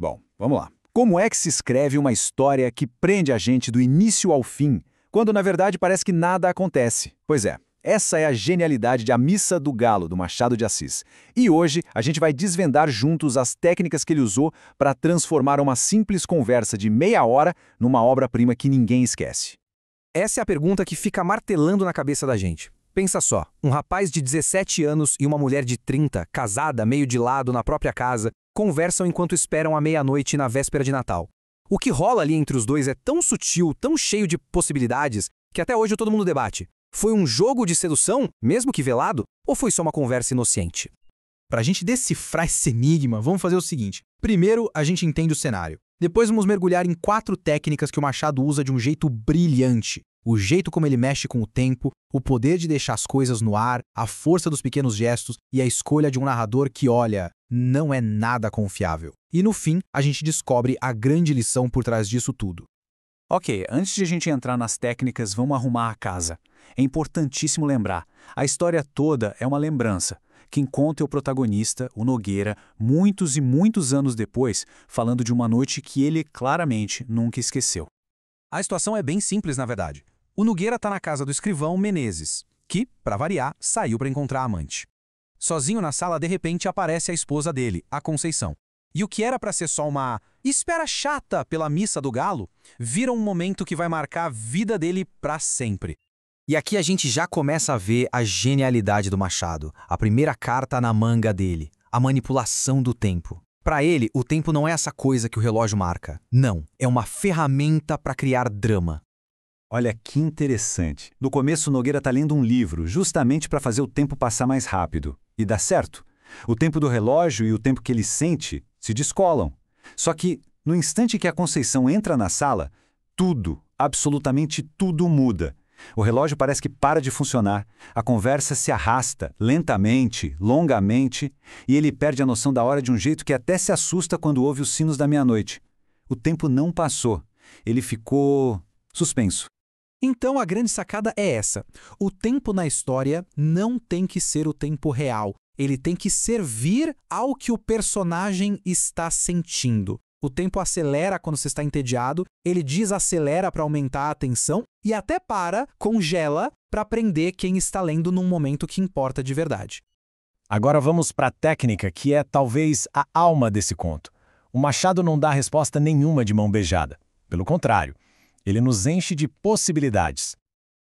Bom, vamos lá. Como é que se escreve uma história que prende a gente do início ao fim, quando na verdade parece que nada acontece? Pois é, essa é a genialidade de A Missa do Galo, do Machado de Assis. E hoje a gente vai desvendar juntos as técnicas que ele usou para transformar uma simples conversa de meia hora numa obra-prima que ninguém esquece. Essa é a pergunta que fica martelando na cabeça da gente. Pensa só, um rapaz de 17 anos e uma mulher de 30, casada, meio de lado, na própria casa, conversam enquanto esperam a meia-noite na véspera de Natal. O que rola ali entre os dois é tão sutil, tão cheio de possibilidades, que até hoje todo mundo debate. Foi um jogo de sedução, mesmo que velado, ou foi só uma conversa inocente? Para a gente decifrar esse enigma, vamos fazer o seguinte. Primeiro, a gente entende o cenário. Depois vamos mergulhar em 4 técnicas que o Machado usa de um jeito brilhante. O jeito como ele mexe com o tempo, o poder de deixar as coisas no ar, a força dos pequenos gestos e a escolha de um narrador que, olha, não é nada confiável. E no fim, a gente descobre a grande lição por trás disso tudo. Ok, antes de a gente entrar nas técnicas, vamos arrumar a casa. É importantíssimo lembrar, a história toda é uma lembrança. Quem conta é o protagonista, o Nogueira, muitos e muitos anos depois, falando de uma noite que ele claramente nunca esqueceu. A situação é bem simples, na verdade. O Nogueira está na casa do escrivão Menezes, que, para variar, saiu para encontrar a amante. Sozinho na sala, de repente, aparece a esposa dele, a Conceição. E o que era para ser só uma espera chata pela Missa do Galo, vira um momento que vai marcar a vida dele para sempre. E aqui a gente já começa a ver a genialidade do Machado, a primeira carta na manga dele, a manipulação do tempo. Para ele, o tempo não é essa coisa que o relógio marca. Não, é uma ferramenta para criar drama. Olha que interessante. No começo, o Nogueira está lendo um livro, justamente para fazer o tempo passar mais rápido. E dá certo. O tempo do relógio e o tempo que ele sente se descolam. Só que, no instante que a Conceição entra na sala, tudo, absolutamente tudo muda. O relógio parece que para de funcionar, a conversa se arrasta, lentamente, longamente, e ele perde a noção da hora de um jeito que até se assusta quando ouve os sinos da meia-noite. O tempo não passou, ele ficou suspenso. Então a grande sacada é essa. O tempo na história não tem que ser o tempo real. Ele tem que servir ao que o personagem está sentindo. O tempo acelera quando você está entediado, ele desacelera para aumentar a atenção e até congela para prender quem está lendo num momento que importa de verdade. Agora vamos para a técnica que é talvez a alma desse conto. O Machado não dá resposta nenhuma de mão beijada. Pelo contrário, ele nos enche de possibilidades.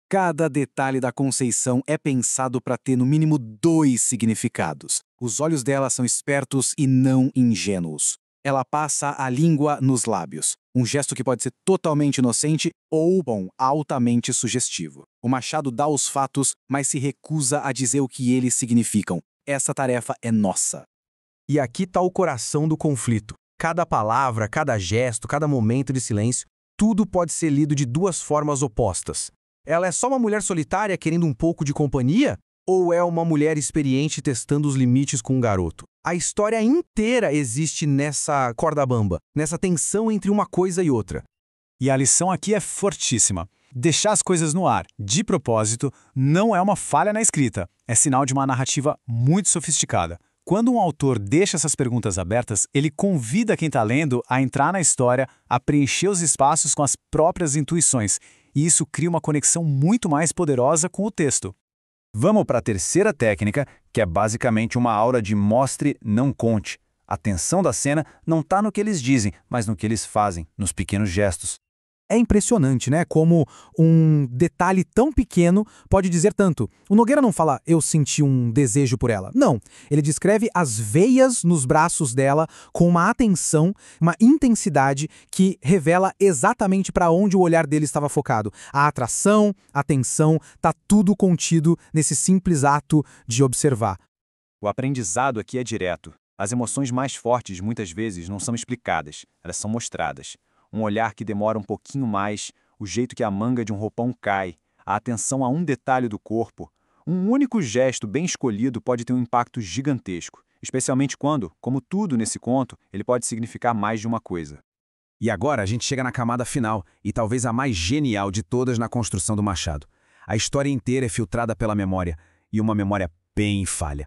Cada detalhe da Conceição é pensado para ter no mínimo 2 significados. Os olhos dela são espertos e não ingênuos. Ela passa a língua nos lábios, um gesto que pode ser totalmente inocente ou, altamente sugestivo. O Machado dá os fatos, mas se recusa a dizer o que eles significam. Essa tarefa é nossa. E aqui está o coração do conflito. Cada palavra, cada gesto, cada momento de silêncio, tudo pode ser lido de 2 formas opostas. Ela é só uma mulher solitária querendo um pouco de companhia? Ou é uma mulher experiente testando os limites com um garoto? A história inteira existe nessa corda bamba, nessa tensão entre uma coisa e outra. E a lição aqui é fortíssima. Deixar as coisas no ar, de propósito, não é uma falha na escrita. É sinal de uma narrativa muito sofisticada. Quando um autor deixa essas perguntas abertas, ele convida quem está lendo a entrar na história, a preencher os espaços com as próprias intuições. E isso cria uma conexão muito mais poderosa com o texto. Vamos para a terceira técnica, que é basicamente uma aura de mostre, não conte. A tensão da cena não está no que eles dizem, mas no que eles fazem, nos pequenos gestos. É impressionante, né? Como um detalhe tão pequeno pode dizer tanto. O Nogueira não fala, eu senti um desejo por ela. Não. Ele descreve as veias nos braços dela com uma atenção, uma intensidade que revela exatamente para onde o olhar dele estava focado. A atração, a tensão, tá tudo contido nesse simples ato de observar. O aprendizado aqui é direto. As emoções mais fortes muitas vezes não são explicadas, elas são mostradas. Um olhar que demora um pouquinho mais, o jeito que a manga de um roupão cai, a atenção a um detalhe do corpo. Um único gesto bem escolhido pode ter um impacto gigantesco, especialmente quando, como tudo nesse conto, ele pode significar mais de uma coisa. E agora a gente chega na camada final, e talvez a mais genial de todas na construção do Machado. A história inteira é filtrada pela memória, e uma memória bem falha.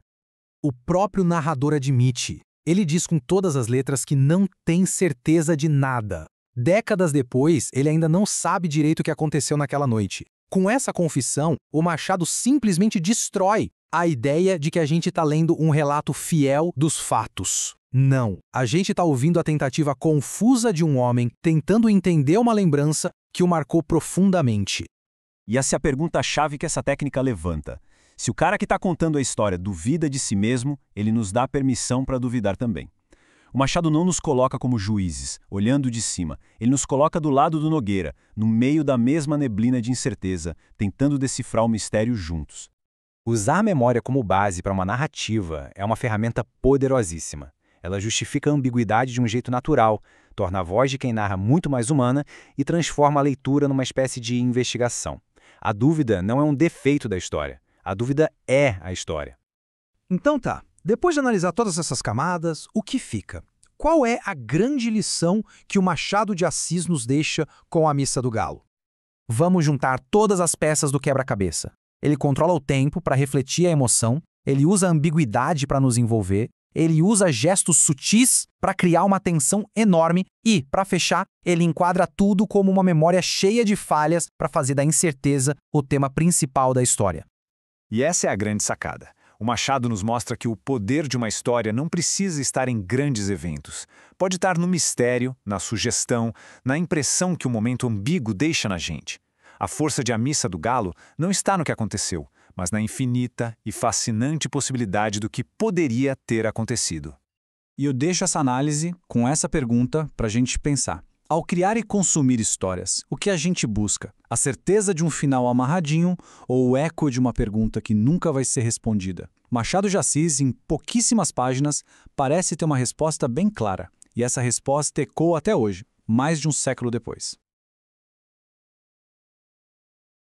O próprio narrador admite. Ele diz com todas as letras que não tem certeza de nada. Décadas depois, ele ainda não sabe direito o que aconteceu naquela noite. Com essa confissão, o Machado simplesmente destrói a ideia de que a gente está lendo um relato fiel dos fatos. Não, a gente está ouvindo a tentativa confusa de um homem tentando entender uma lembrança que o marcou profundamente. E essa é a pergunta-chave que essa técnica levanta. Se o cara que está contando a história duvida de si mesmo, ele nos dá permissão para duvidar também. O Machado não nos coloca como juízes, olhando de cima. Ele nos coloca do lado do Nogueira, no meio da mesma neblina de incerteza, tentando decifrar o mistério juntos. Usar a memória como base para uma narrativa é uma ferramenta poderosíssima. Ela justifica a ambiguidade de um jeito natural, torna a voz de quem narra muito mais humana e transforma a leitura numa espécie de investigação. A dúvida não é um defeito da história. A dúvida é a história. Então tá, depois de analisar todas essas camadas, o que fica? Qual é a grande lição que o Machado de Assis nos deixa com a Missa do Galo? Vamos juntar todas as peças do quebra-cabeça. Ele controla o tempo para refletir a emoção, ele usa a ambiguidade para nos envolver, ele usa gestos sutis para criar uma tensão enorme e, para fechar, ele enquadra tudo como uma memória cheia de falhas para fazer da incerteza o tema principal da história. E essa é a grande sacada. O Machado nos mostra que o poder de uma história não precisa estar em grandes eventos. Pode estar no mistério, na sugestão, na impressão que o momento ambíguo deixa na gente. A força de A Missa do Galo não está no que aconteceu, mas na infinita e fascinante possibilidade do que poderia ter acontecido. E eu deixo essa análise com essa pergunta para a gente pensar. Ao criar e consumir histórias, o que a gente busca? A certeza de um final amarradinho ou o eco de uma pergunta que nunca vai ser respondida? Machado de Assis, em pouquíssimas páginas, parece ter uma resposta bem clara. E essa resposta ecoa até hoje, mais de um século depois.